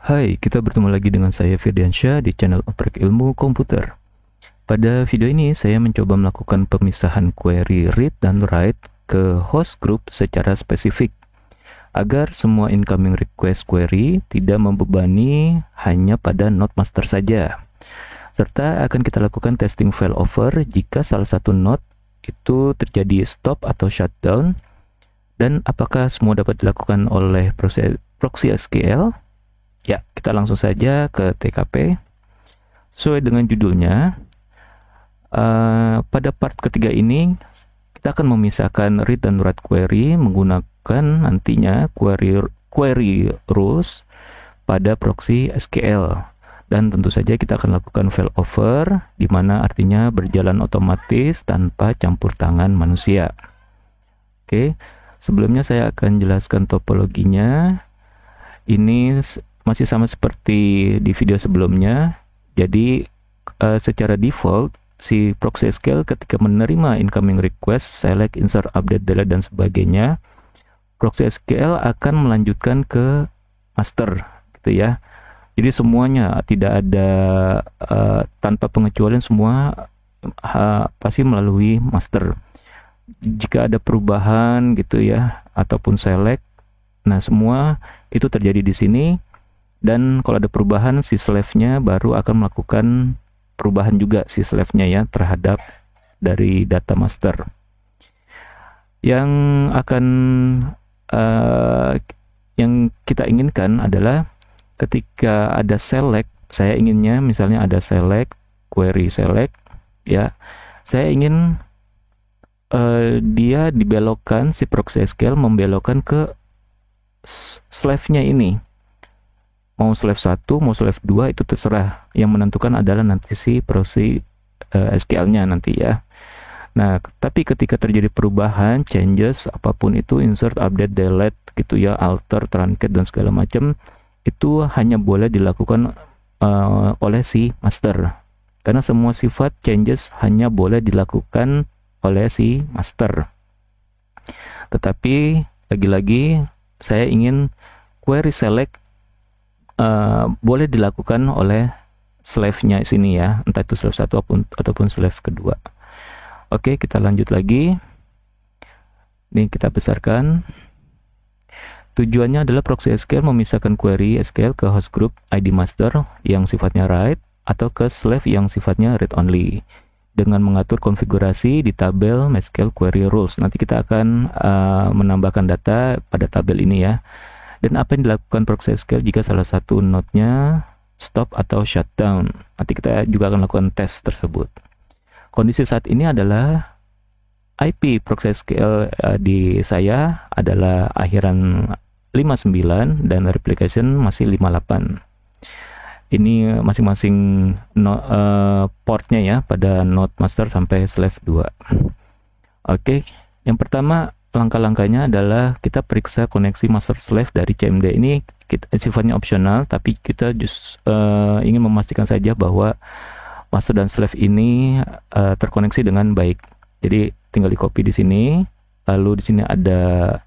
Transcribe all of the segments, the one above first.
Hai, kita bertemu lagi dengan saya Firdiansyah di channel Oprek Ilmu Komputer. Pada video ini saya mencoba melakukan pemisahan query read dan write ke host group secara spesifik agar semua incoming request query tidak membebani hanya pada node master saja. Serta akan kita lakukan testing failover jika salah satu node itu terjadi stop atau shutdown, dan apakah semua dapat dilakukan oleh proxy SQL. Ya, kita langsung saja ke TKP. Sesuai dengan judulnya, pada part ketiga ini kita akan memisahkan read dan write query menggunakan nantinya query rules pada proxy SQL. Dan tentu saja kita akan lakukan failover, di mana artinya berjalan otomatis tanpa campur tangan manusia. Oke, sebelumnya saya akan jelaskan topologinya. Ini masih sama seperti di video sebelumnya. Jadi secara default si proxy SQL ketika menerima incoming request, select, insert, update, delete dan sebagainya, proxy SQL akan melanjutkan ke master gitu ya. Jadi semuanya tidak ada tanpa pengecualian, semua pasti melalui master. Jika ada perubahan gitu ya ataupun select, nah semua itu terjadi di sini. Dan kalau ada perubahan, si slave-nya baru akan melakukan perubahan juga si slave-nya ya terhadap dari data master. Yang akan yang kita inginkan adalah ketika ada select, saya inginnya misalnya ada select, query select ya, saya ingin dia dibelokkan, si proxy SQL membelokkan ke slave-nya ini. Mau slave 1, mau slave 2 itu terserah. Yang menentukan adalah nanti si proxy SQL-nya nanti ya. Nah, tapi ketika terjadi perubahan, changes, apapun itu, insert, update, delete gitu ya, alter, truncate dan segala macam, itu hanya boleh dilakukan oleh si master. Karena semua sifat changes hanya boleh dilakukan oleh si master. Tetapi lagi-lagi saya ingin query select boleh dilakukan oleh slave-nya sini ya, entah itu slave 1 ataupun slave kedua. Oke, kita lanjut lagi. Ini kita besarkan. Tujuannya adalah proxy SQL memisahkan query SQL ke host group ID master yang sifatnya write atau ke slave yang sifatnya read only dengan mengatur konfigurasi di tabel MySQL query rules. Nanti kita akan menambahkan data pada tabel ini ya. Dan apa yang dilakukan proxy SQL jika salah satu node-nya stop atau shutdown. Nanti kita juga akan lakukan tes tersebut. Kondisi saat ini adalah IP proxy SQL di saya adalah akhiran 59 dan replication masih 58. Ini masing-masing portnya ya pada node master sampai slave 2. Oke, yang pertama langkah-langkahnya adalah kita periksa koneksi master slave dari CMD. Ini sifatnya opsional, tapi kita ingin memastikan saja bahwa master dan slave ini terkoneksi dengan baik. Jadi tinggal di copy di sini, lalu di sini ada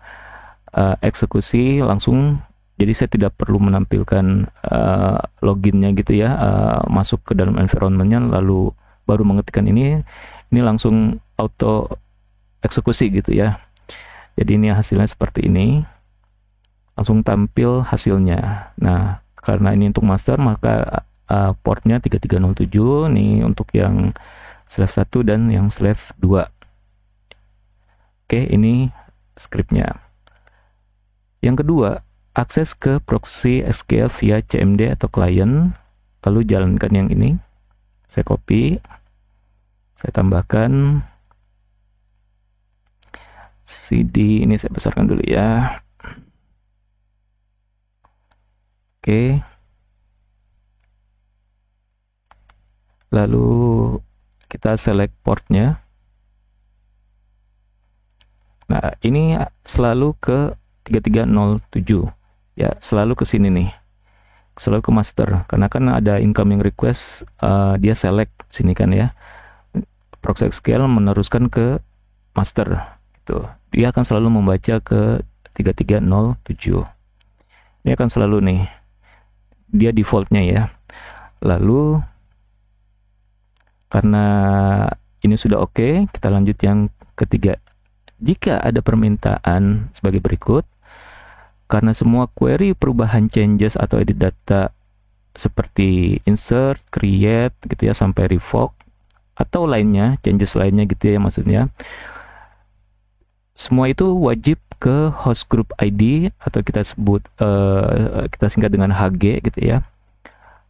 eksekusi langsung. Jadi saya tidak perlu menampilkan loginnya gitu ya, masuk ke dalam environmentnya lalu baru mengetikkan ini langsung auto eksekusi gitu ya. Jadi ini hasilnya seperti ini, langsung tampil hasilnya. Nah, karena ini untuk master maka portnya 3307, nih untuk yang slave 1 dan yang slave 2. Oke, ini scriptnya. Yang kedua, akses ke proxy SQL via CMD atau client, lalu jalankan yang ini. Saya copy, saya tambahkan CD, ini saya besarkan dulu ya. Oke. Lalu kita select portnya. Nah, ini selalu ke 3307. Ya, selalu ke sini nih. Selalu ke master. Karena kan ada incoming request, dia select sini kan ya. Proxy SQL meneruskan ke master. Dia akan selalu membaca ke 3307. Ini akan selalu nih dia defaultnya ya. Lalu karena ini sudah oke, kita lanjut yang ketiga. Jika ada permintaan sebagai berikut, karena semua query perubahan changes atau edit data seperti insert, create gitu ya sampai revoke atau lainnya, changes lainnya gitu ya maksudnya. Semua itu wajib ke host group ID atau kita sebut kita singkat dengan HG gitu ya.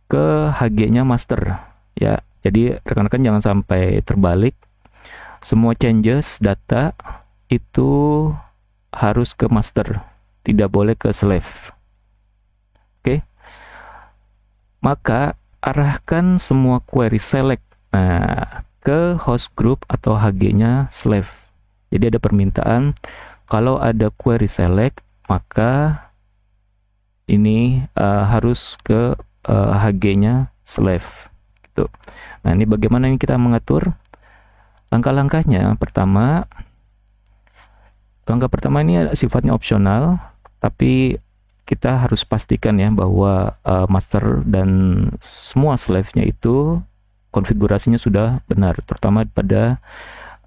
Ke HG-nya master ya. Jadi rekan-rekan jangan sampai terbalik. Semua changes data itu harus ke master, tidak boleh ke slave. Oke. Maka arahkan semua query select ke host group atau HG-nya slave. Jadi ada permintaan kalau ada query select maka ini harus ke HG-nya slave gitu. Nah, ini bagaimana ini kita mengatur? Langkah-langkahnya langkah pertama ini sifatnya opsional, tapi kita harus pastikan ya bahwa master dan semua slave-nya itu konfigurasinya sudah benar, terutama pada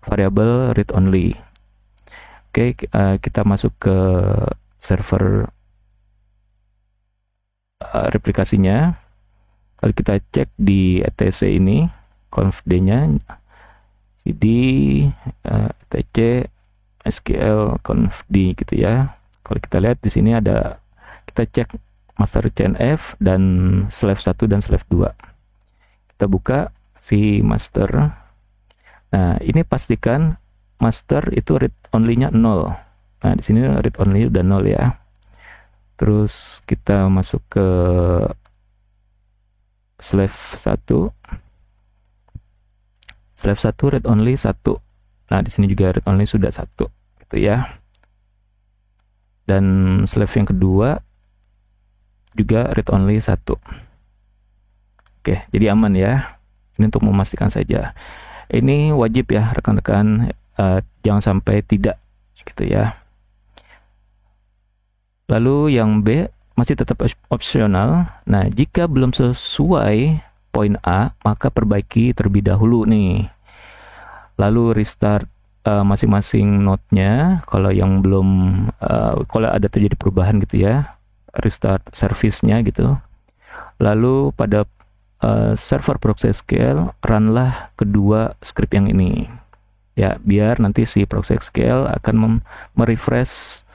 variabel read only. Oke, kita masuk ke server replikasinya. Lalu kita cek di etc ini confd-nya cd etc sql confd gitu ya. Kalau kita lihat di sini ada, kita cek master cnf dan slave 1 dan slave 2. Kita buka vmaster. Nah, ini pastikan master itu read only-nya 0. Nah, di sini read only udah 0 ya. Terus kita masuk ke slave 1. Slave 1 read only 1. Nah, di sini juga read only sudah 1 gitu ya. Dan slave yang kedua juga read only 1. Oke, jadi aman ya. Ini untuk memastikan saja. Ini wajib ya rekan-rekan, jangan sampai tidak gitu ya. Lalu yang B masih tetap opsional. Nah, jika belum sesuai poin A, maka perbaiki terlebih dahulu nih. Lalu restart masing-masing node-nya. Kalau yang belum, kalau ada terjadi perubahan gitu ya, restart service-nya gitu. Lalu pada server ProxySQL, runlah kedua script yang ini. Ya, biar nanti si ProxySQL akan merefresh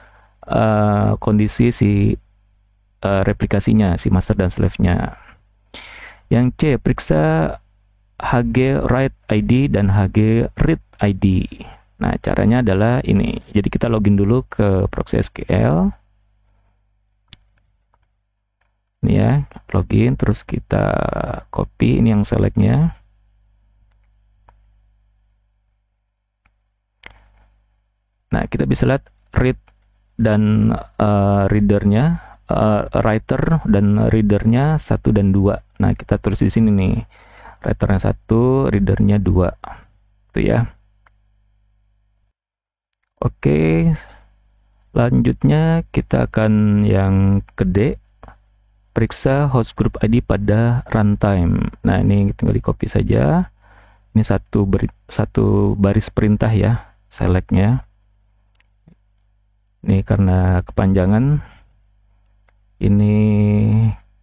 kondisi si replikasinya, si master dan slave-nya. Yang C, periksa HG write ID dan HG read ID. Nah, caranya adalah ini. Jadi kita login dulu ke ProxySQL. Ini ya, login, terus kita copy ini yang select-nya. Nah, kita bisa lihat read dan readernya, writer dan readernya 1 dan 2. Nah, kita tulis di sini nih, writernya 1, readernya 2 itu ya. Oke, lanjutnya kita akan yang ke D, periksa host group ID pada runtime. Nah, ini tinggal di copy saja. Ini satu baris perintah ya, select-nya. Ini karena kepanjangan, ini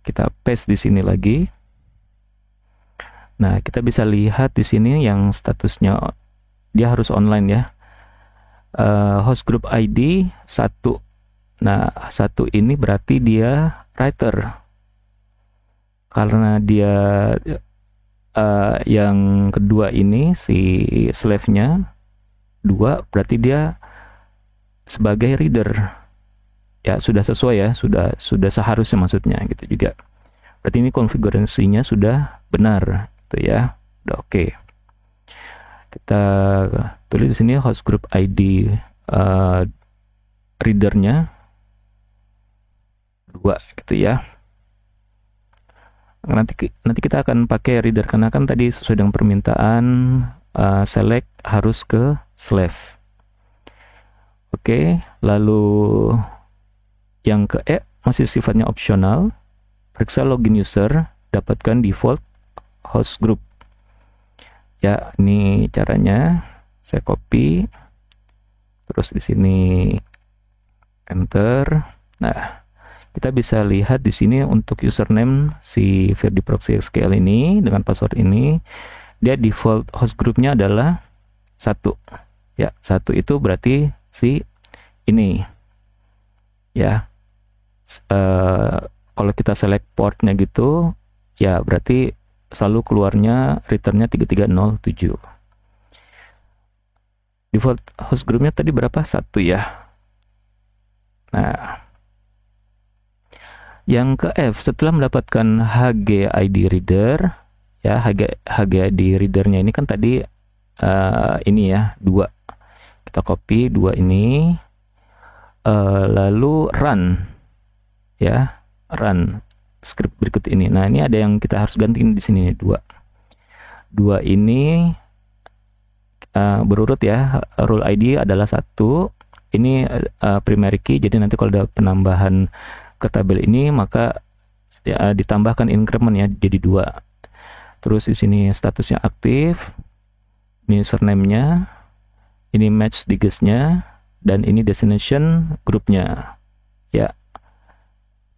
kita paste di sini lagi. Nah, kita bisa lihat di sini yang statusnya dia harus online ya. Host group ID 1. Nah, 1 ini berarti dia writer. Karena dia yang kedua ini si slave-nya 2, berarti dia sebagai reader. Ya, sudah sesuai ya, sudah seharusnya maksudnya gitu juga. Berarti ini konfigurasinya sudah benar gitu ya. Udah oke. Kita tulis di sini host group ID readernya 2 gitu ya. Nanti kita akan pakai reader karena kan tadi sesuai dengan permintaan select harus ke slave. Oke, lalu yang ke E masih sifatnya opsional. periksa login user, dapatkan default host group. Ya, ini caranya. Saya copy, terus di sini enter. Nah, kita bisa lihat di sini untuk username si Verdi Proxy SQL ini dengan password ini, dia default host groupnya adalah 1. Ya, 1 itu berarti si ini. Ya, kalau kita select portnya gitu, ya berarti selalu keluarnya returnnya 3307. Default host groupnya tadi berapa? 1 ya. Nah, yang ke F, setelah mendapatkan HGID reader, ya HGID readernya ini kan tadi ini ya 2. Kita copy 2 ini, lalu run, ya run script berikut ini. Nah, ini ada yang kita harus gantiin di sini 2 ini berurut ya. Rule ID adalah 1. Ini primary key, jadi nanti kalau ada penambahan ke tabel ini maka ya, ditambahkan increment ya jadi 2. Terus di sini statusnya aktif, ini username-nya, ini match digest-nya, dan ini destination grupnya ya,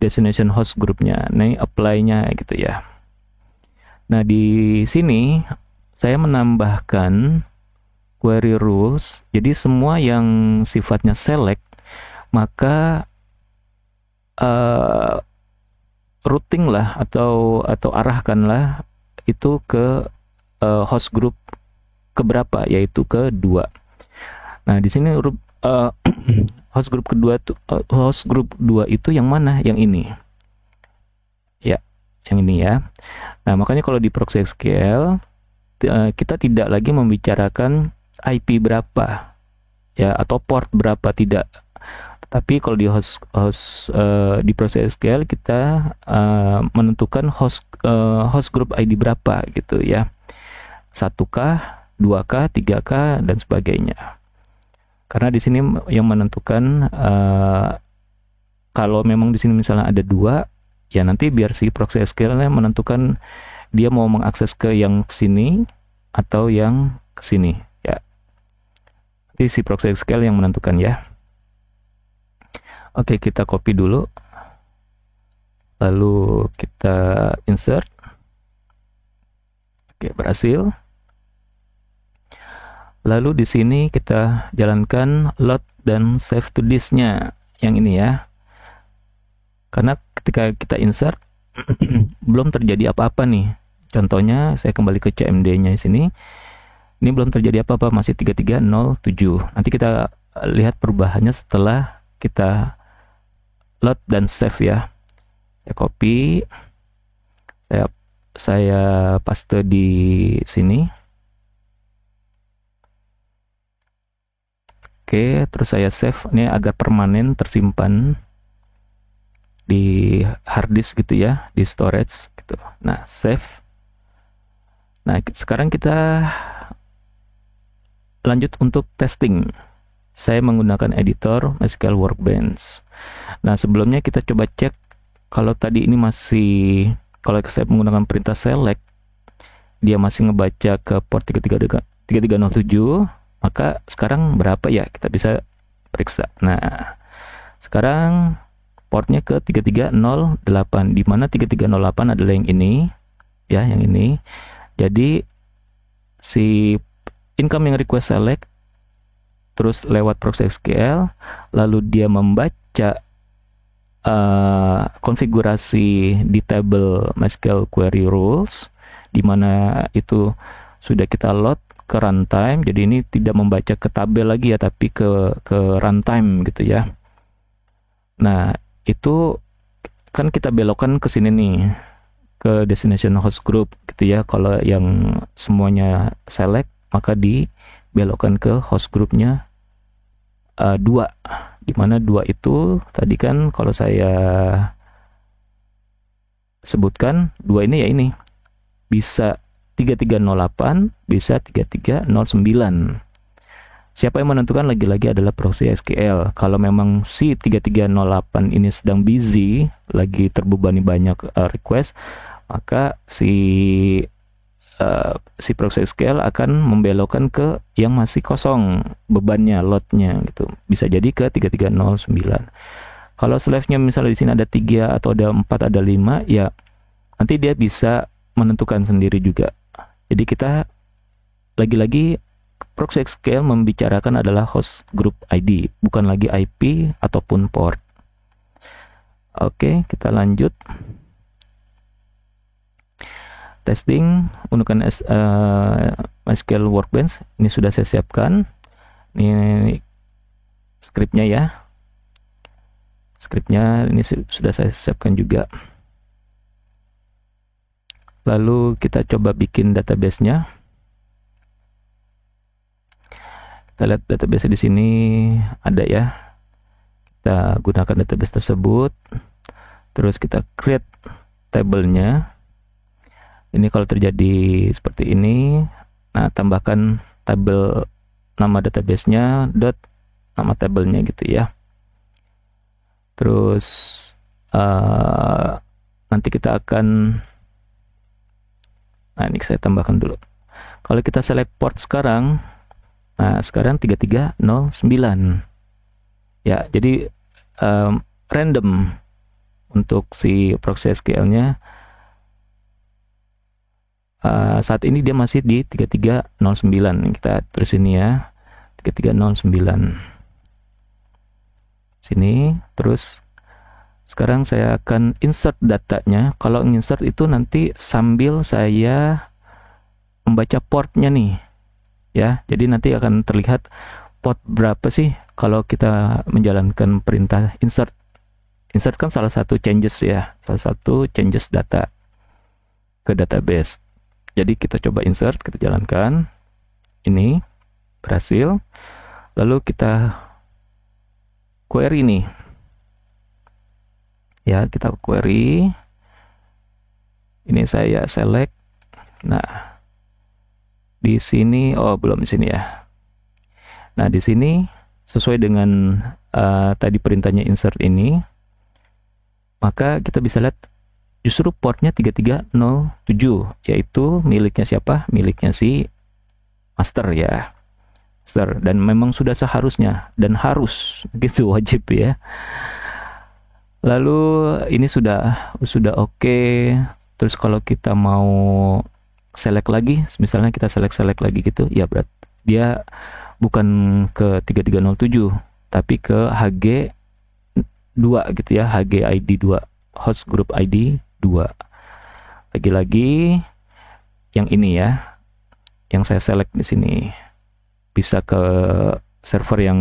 destination host grupnya. Nah, ini apply-nya gitu ya. Nah, di sini saya menambahkan query rules, jadi semua yang sifatnya select maka routing lah atau arahkanlah itu ke host group keberapa, yaitu ke 2. Nah, di sini host group kedua tuh host group 2 itu yang mana? Yang ini. Ya, yang ini ya. Nah, makanya kalau di Proxy SQL kita tidak lagi membicarakan IP berapa ya atau port berapa, tidak. Tapi kalau di di Proxy SQL kita menentukan host group ID berapa gitu ya. 1K, 2K, 3K dan sebagainya. Karena di sini yang menentukan kalau memang di sini misalnya ada 2, ya nanti biar si Proxy SQL-nya menentukan dia mau mengakses ke yang sini atau yang ke sini ya. Jadi si Proxy SQL yang menentukan ya. Oke, kita copy dulu. Lalu kita insert. Oke, berhasil. Lalu di sini kita jalankan load dan save to disk-nya yang ini ya. Karena ketika kita insert belum terjadi apa-apa nih. Contohnya saya kembali ke CMD-nya di sini. Ini belum terjadi apa-apa, masih 3307. Nanti kita lihat perubahannya setelah kita load dan save ya. Saya copy, saya paste di sini. Oke, terus saya save ini agar permanen tersimpan di hard disk gitu ya, di storage gitu. Nah, save. Nah, sekarang kita lanjut untuk testing. Saya menggunakan editor MySQL Workbench. Nah, sebelumnya kita coba cek kalau tadi ini masih, kalau saya menggunakan perintah select, dia masih ngebaca ke port 3307, maka sekarang berapa ya? Kita bisa periksa. Nah, sekarang portnya ke 3308, di mana 3308 adalah yang ini, ya, yang ini. Jadi si incoming request select terus lewat Proxy SQL, lalu dia membaca konfigurasi di tabel MySQL Query Rules, di mana itu sudah kita load ke runtime. Jadi ini tidak membaca ke tabel lagi ya, tapi ke runtime gitu ya. Nah, itu kan kita belokkan ke sini nih, ke destination host group gitu ya. Kalau yang semuanya select, maka dibelokkan ke host groupnya 2, dimana 2 itu tadi kan kalau saya sebutkan 2 ini ya, ini bisa 3308, bisa 3309. Siapa yang menentukan lagi-lagi adalah proxy SQL. Kalau memang si 3308 ini sedang busy, lagi terbebani banyak request, maka si proxy SQL akan membelokkan ke yang masih kosong bebannya, loadnya gitu. Bisa jadi ke 3309. Kalau slave-nya misalnya di sini ada 3 atau ada 4, ada 5, ya nanti dia bisa menentukan sendiri juga. Jadi kita lagi-lagi proxy SQL membicarakan adalah host group ID, bukan lagi IP ataupun port. Oke, kita lanjut. Testing menggunakan MySQL Workbench. Ini sudah saya siapkan. Ini scriptnya ya. Scriptnya ini sudah saya siapkan juga. Lalu kita coba bikin database-nya. Kita lihat database di sini ada ya. Kita gunakan database tersebut. Terus kita create table-nya. Ini kalau terjadi seperti ini, nah tambahkan tabel nama database-nya dot nama tabelnya gitu ya. Terus nanti kita akan, nah ini saya tambahkan dulu. Kalau kita select port sekarang, nah sekarang 3309 ya, jadi random untuk si proxy SQL-nya. Saat ini dia masih di 3309. Kita terus ini ya, 3309 sini. Terus sekarang saya akan insert datanya. Kalau insert itu nanti sambil saya membaca portnya nih ya, jadi nanti akan terlihat port berapa sih kalau kita menjalankan perintah insert. Insert kan salah satu changes ya, salah satu changes data ke database. Jadi kita coba insert, kita jalankan. Ini berhasil. Lalu kita query nih. Ya, kita query. Ini saya select. Nah, di sini, oh belum di sini ya. Nah, di sini sesuai dengan tadi perintahnya insert ini, maka kita bisa lihat justru portnya 3307, yaitu miliknya siapa? Miliknya si master ya. Master, dan memang sudah seharusnya dan harus gitu, wajib ya. Lalu ini sudah oke. Terus kalau kita mau select lagi, misalnya kita select lagi gitu, ya berat dia bukan ke 3307 tapi ke HG 2 gitu ya, HG ID 2, host group ID 2. Lagi-lagi yang ini ya, yang saya select di sini bisa ke server yang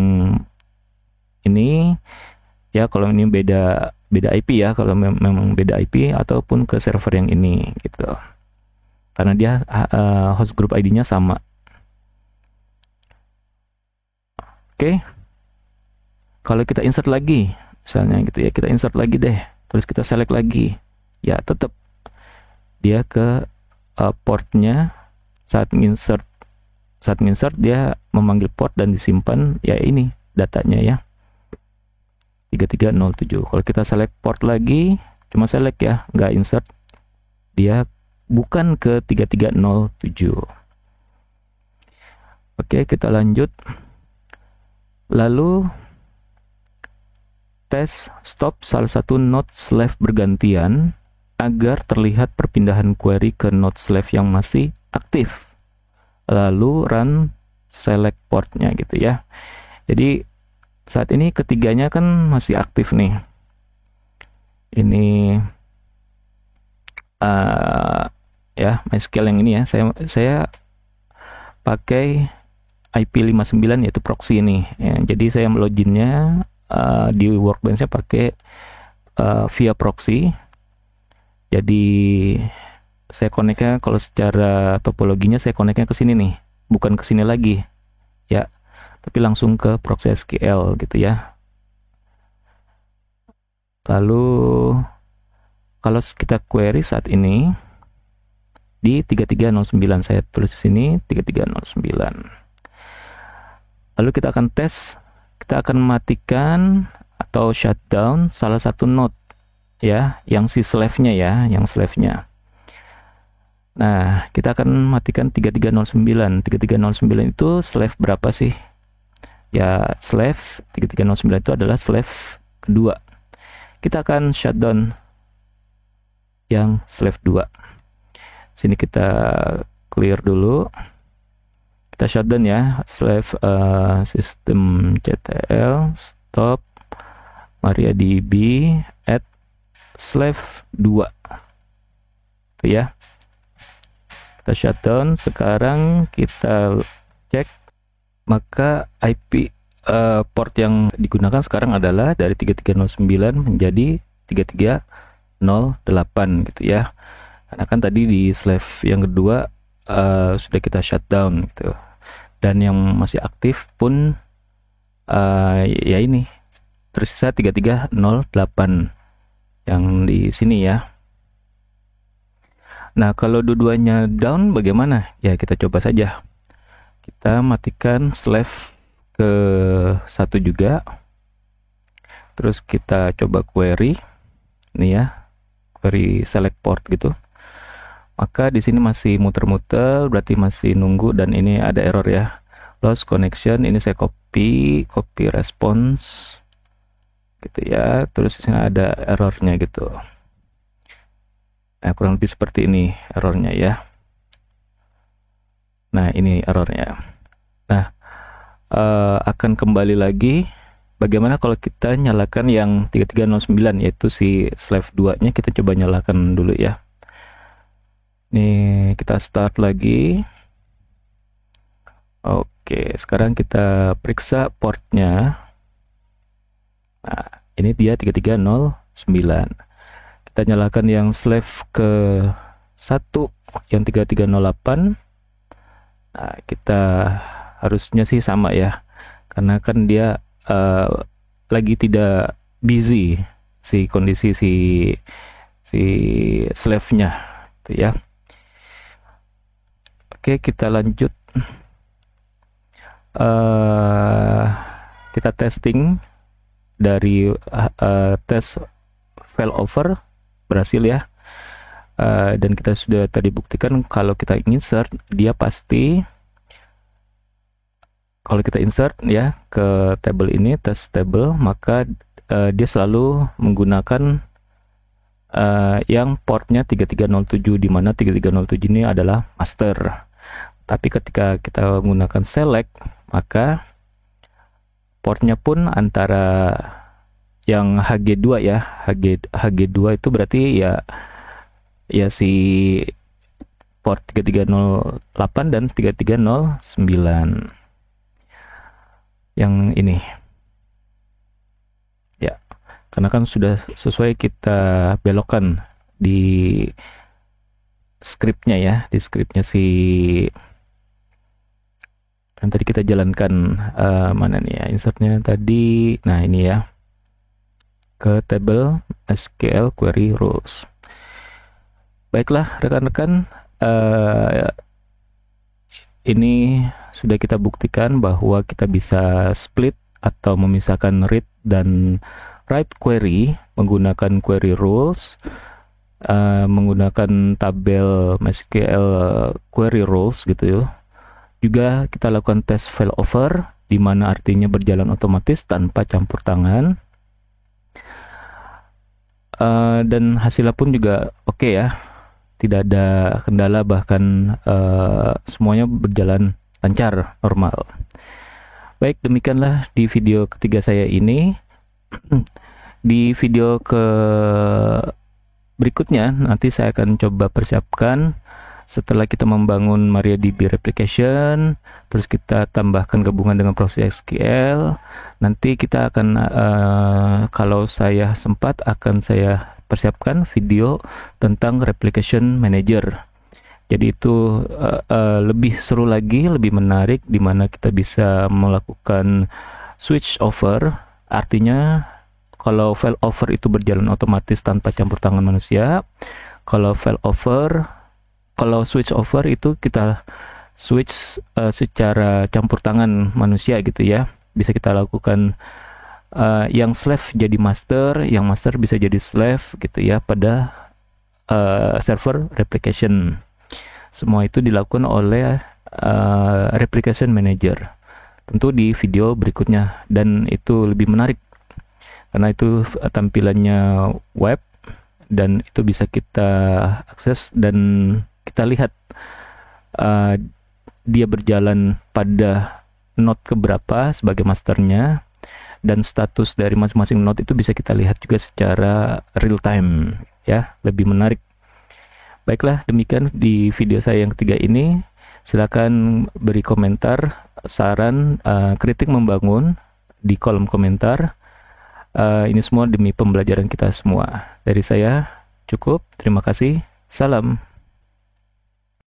ini ya. Kalau ini beda IP ya, kalau memang beda IP, ataupun ke server yang ini gitu, karena dia host group ID-nya sama. Oke. Kalau kita insert lagi misalnya gitu ya, kita insert lagi deh, terus kita select lagi, ya tetap dia ke portnya. Saat insert dia memanggil port dan disimpan ya ini datanya ya, 3307. Kalau kita select port lagi, cuma select ya, nggak insert, dia bukan ke 3307. Oke, kita lanjut. Lalu tes stop salah satu node slave bergantian agar terlihat perpindahan query ke node slave yang masih aktif. Lalu run select portnya gitu ya. Jadi saat ini ketiganya kan masih aktif nih. Ini ya MySQL yang ini ya, saya pakai IP59 yaitu proxy ini ya. Jadi saya loginnya di Workbench-nya pakai via proxy. Jadi saya connect-nya, kalau secara topologinya saya connect-nya ke sini nih, bukan ke sini lagi ya, tapi langsung ke proxy SQL gitu ya. Lalu kalau kita query saat ini di 3309, saya tulis di sini 3309. Lalu kita akan tes, kita akan matikan atau shutdown salah satu node ya, yang si slave-nya ya, yang slave-nya. Nah, kita akan matikan 3309. 3309 itu slave berapa sih? Ya, slave 3309 itu adalah slave kedua. Kita akan shutdown yang slave 2. Sini kita clear dulu. Kita shutdown ya, slave system ctl stop MariaDB at slave 2. Itu ya. Kita shutdown. Sekarang kita cek, maka IP port yang digunakan sekarang adalah dari 3309 menjadi 3308 gitu ya. Karena kan tadi di slave yang kedua sudah kita shutdown gitu. Dan yang masih aktif pun ya ini tersisa 3308 yang di sini ya. Nah, kalau dua-duanya down bagaimana? Ya, kita coba saja. Kita matikan slave ke satu juga. Terus kita coba query. Ini ya, query select port gitu. Maka di sini masih muter-muter, berarti masih nunggu, dan ini ada error ya. Lost connection, ini saya copy response gitu ya. Terus di sini ada errornya gitu. Nah, kurang lebih seperti ini errornya ya. Nah, ini errornya. Nah, akan kembali lagi. Bagaimana kalau kita nyalakan yang 3309, yaitu si slave 2-nya, kita coba nyalakan dulu ya. Nih, kita start lagi. Oke, sekarang kita periksa portnya. Nah, ini dia 3309. Kita nyalakan yang slave ke 1 yang 3308. Nah, kita harusnya sih sama ya, karena kan dia lagi tidak busy si kondisi si slave-nya itu ya. Oke, kita lanjut. Kita testing dari tes failover berhasil ya, dan kita sudah tadi buktikan kalau kita insert, dia pasti kalau kita insert ya ke table ini, test table, maka dia selalu menggunakan yang portnya 3307, di mana 3307 ini adalah master. Tapi ketika kita menggunakan select, maka portnya pun antara yang HG2 ya, HG2 itu berarti ya si port 3308 dan 3309 yang ini ya, karena kan sudah sesuai kita belokkan di scriptnya ya, di scriptnya si yang tadi kita jalankan. Mana nih ya insertnya tadi. Nah, ini ya, ke table SQL query rules. Baiklah rekan-rekan, ini sudah kita buktikan bahwa kita bisa split atau memisahkan read dan write query menggunakan query rules, menggunakan tabel MySQL query rules gitu ya. Juga kita lakukan tes failover, di mana artinya berjalan otomatis tanpa campur tangan. Dan hasilnya pun juga oke ya, tidak ada kendala, bahkan semuanya berjalan lancar, normal. Baik, demikianlah di video ketiga saya ini. Di video berikutnya nanti saya akan coba persiapkan setelah kita membangun MariaDB replication, terus kita tambahkan gabungan dengan proses SQL. Nanti kita akan kalau saya sempat akan saya persiapkan video tentang replication manager. Jadi itu lebih seru lagi, lebih menarik, di mana kita bisa melakukan switch over. Artinya kalau failover itu berjalan otomatis tanpa campur tangan manusia. Kalau switch over itu kita switch secara campur tangan manusia gitu ya. Bisa kita lakukan yang slave jadi master, yang master bisa jadi slave gitu ya pada server replication. Semua itu dilakukan oleh replication manager. Tentu di video berikutnya, dan itu lebih menarik karena itu tampilannya web dan itu bisa kita akses dan kita lihat dia berjalan pada node keberapa sebagai masternya, dan status dari masing-masing node itu bisa kita lihat juga secara real time ya, lebih menarik. Baiklah, demikian di video saya yang ketiga ini. Silakan beri komentar, saran, kritik membangun di kolom komentar. Ini semua demi pembelajaran kita semua. Dari saya cukup, terima kasih, salam.